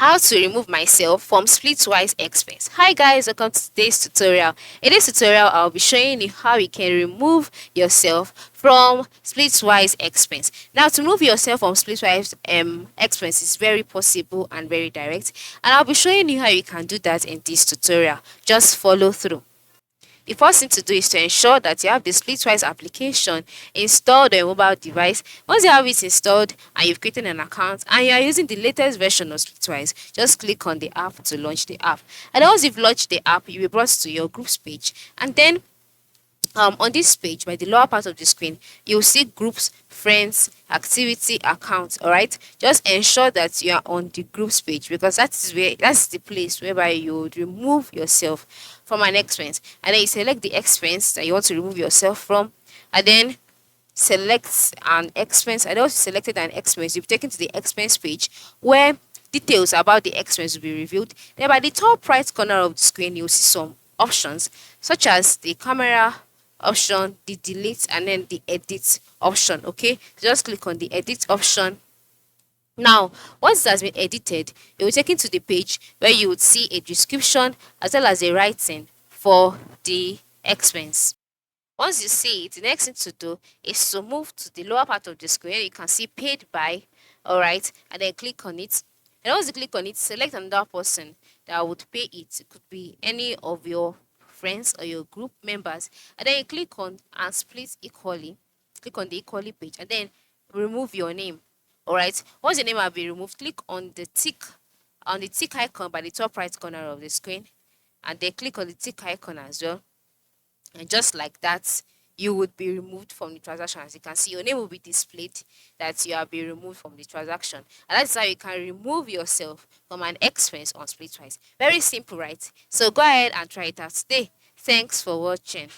How to remove myself from Splitwise Expense. Hi guys, welcome to today's tutorial. In this tutorial, I'll be showing you how you can remove yourself from Splitwise Expense. Now, to remove yourself from Splitwise Expense is very possible and very direct, and I'll be showing you how you can do that in this tutorial. Just follow through. The first thing to do is to ensure that you have the Splitwise application installed on your mobile device. Once you have it installed and you've created an account and you are using the latest version of Splitwise, just click on the app to launch the app. And once you've launched the app, you'll be brought to your groups page. And then on this page, by the lower part of the screen, you'll see groups, friends, activity, accounts. All right, just ensure that you are on the groups page, because that's the place whereby you would remove yourself from an expense. And then you select the expense that you want to remove yourself from, and then select an expense. And once you selected an expense, you'll be taken to the expense page where details about the expense will be revealed. Then by the top right corner of the screen, you'll see some options such as the camera option, the delete, and then the edit option. Okay, just click on the edit option. Now, once it has been edited, you will be taken to the page where you would see a description as well as a writing for the expense. Once you see it, the next thing to do is to move to the lower part of the screen. You can see paid by, all right, and then click on it. And once you click on it, select another person that would pay it. It could be any of your friends or your group members, and then you click on and split equally. Click on the equally page and then remove your name. All right, once your name has been removed, click on the tick icon by the top right corner of the screen, and then click on the tick icon as well. And just like that, you would be removed from the transaction. As you can see, your name will be displayed that you have been removed from the transaction. And that's how you can remove yourself from an expense on Splitwise. Very simple, right? So go ahead and try it out today. Thanks for watching.